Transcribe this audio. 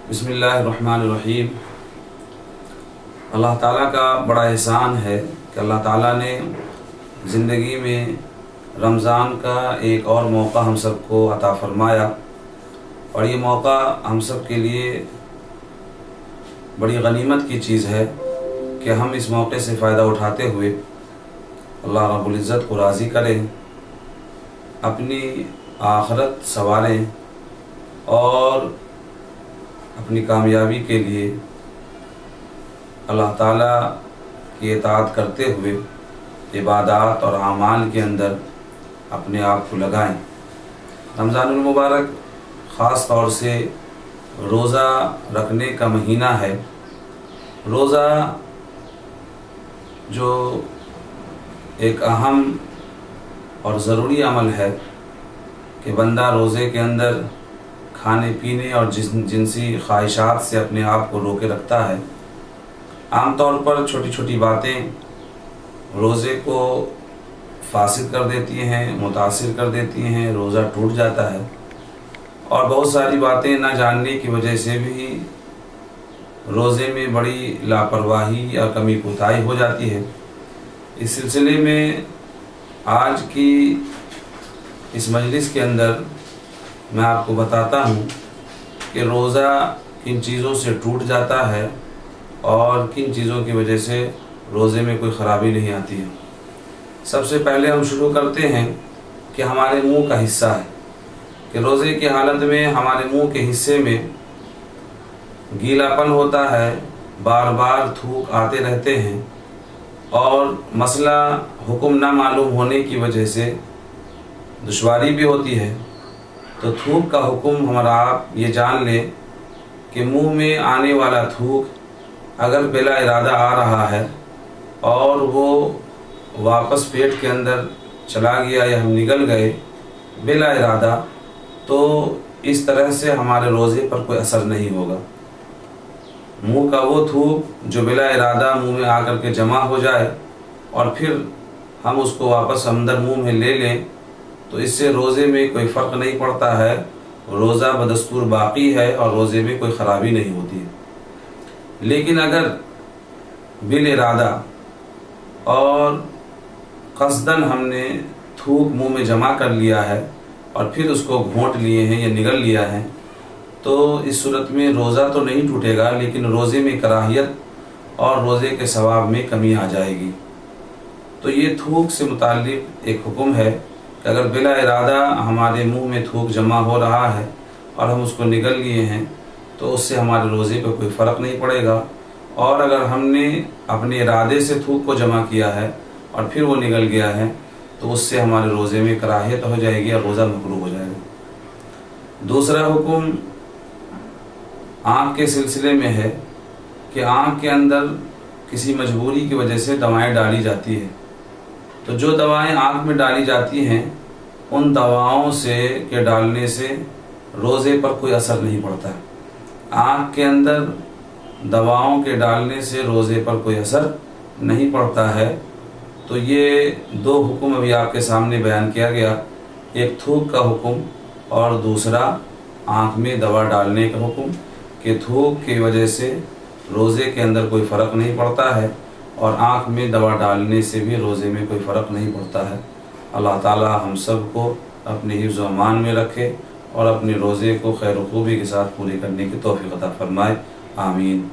बिस्मिल्लाहिर्रहमानिर्रहीम। अल्लाह ताला का बड़ा एहसान है कि अल्लाह ताला ने ज़िंदगी में रमज़ान का एक और मौका हम सबको अता फ़रमाया, और ये मौका हम सब के लिए बड़ी गनीमत की चीज़ है कि हम इस मौके से फ़ायदा उठाते हुए अल्लाह रब्बुल इज़्ज़त को राज़ी करें, अपनी आखिरत संवारें और अपनी कामयाबी के लिए अल्लाह ताला की इताअत करते हुए इबादत और आमाल के अंदर अपने आप को लगाएं। रमज़ानुल मुबारक ख़ास तौर से रोज़ा रखने का महीना है। रोज़ा जो एक अहम और ज़रूरी अमल है कि बंदा रोज़े के अंदर खाने पीने और जिनसी ख्वाहिशात से अपने आप को रोके रखता है। आम तौर पर छोटी छोटी बातें रोज़े को फासिद कर देती हैं, मुतासिर कर देती हैं, रोज़ा टूट जाता है, और बहुत सारी बातें ना जानने की वजह से भी रोज़े में बड़ी लापरवाही या कमी कोताही हो जाती है। इस सिलसिले में आज की इस मजलिस के अंदर मैं आपको बताता हूँ कि रोज़ा किन चीज़ों से टूट जाता है और किन चीज़ों की वजह से रोज़े में कोई ख़राबी नहीं आती है। सबसे पहले हम शुरू करते हैं कि हमारे मुंह का हिस्सा है कि रोज़े की हालत में हमारे मुंह के हिस्से में गीलापन होता है, बार बार थूक आते रहते हैं, और मसला हुक्म ना मालूम होने की वजह से दुश्वारी भी होती है। तो थूक का हुक्म हमारा आप ये जान लें कि मुंह में आने वाला थूक अगर बिला इरादा आ रहा है और वो वापस पेट के अंदर चला गया या हम निगल गए बिला इरादा, तो इस तरह से हमारे रोज़े पर कोई असर नहीं होगा। मुंह का वो थूक जो बिला इरादा मुंह में आकर के जमा हो जाए और फिर हम उसको वापस अंदर मुंह में ले लें, तो इससे रोज़े में कोई फ़र्क नहीं पड़ता है, रोज़ा बदस्तूर बाकी है और रोज़े में कोई ख़राबी नहीं होती है। लेकिन अगर बिल इरादा और क़स्दन हमने थूक मुंह में जमा कर लिया है और फिर उसको घोंट लिए हैं या निगल लिया है, तो इस सूरत में रोज़ा तो नहीं टूटेगा, लेकिन रोज़े में कराहियत और रोज़े के सवाब में कमी आ जाएगी। तो ये थूक से मुताल्लिक़ एक हुक्म है कि अगर बिला इरादा हमारे मुंह में थूक जमा हो रहा है और हम उसको निगल लिए हैं, तो उससे हमारे रोज़े पर कोई फ़र्क नहीं पड़ेगा। और अगर हमने अपने इरादे से थूक को जमा किया है और फिर वो निगल गया है, तो उससे हमारे रोज़े में कराहियत हो जाएगी और रोज़ा मकरूह हो जाएगा। दूसरा हुक्म आँख के सिलसिले में है कि आँख के अंदर किसी मजबूरी की वजह से दवाएं डाली जाती है। तो जो दवाएं आँख में डाली जाती हैं, उन दवाओं के डालने से रोज़े पर कोई असर नहीं पड़ता है। आँख के अंदर दवाओं के डालने से रोज़े पर कोई असर नहीं पड़ता है। तो ये दो हुक्म अभी आपके सामने बयान किया गया, एक थूक का हुक्म और दूसरा आँख में दवा डालने का हुक्म, कि थूक की वजह से रोज़े के अंदर कोई फ़र्क नहीं पड़ता है और आँख में दवा डालने से भी रोज़े में कोई फ़र्क नहीं पड़ता है। अल्लाह ताला हम सब को अपने हिफ्ज़ व अमान में रखे और अपने रोज़े को खैर खूबी के साथ पूरे करने की तौफ़ीक़ अता फ़रमाए। आमीन।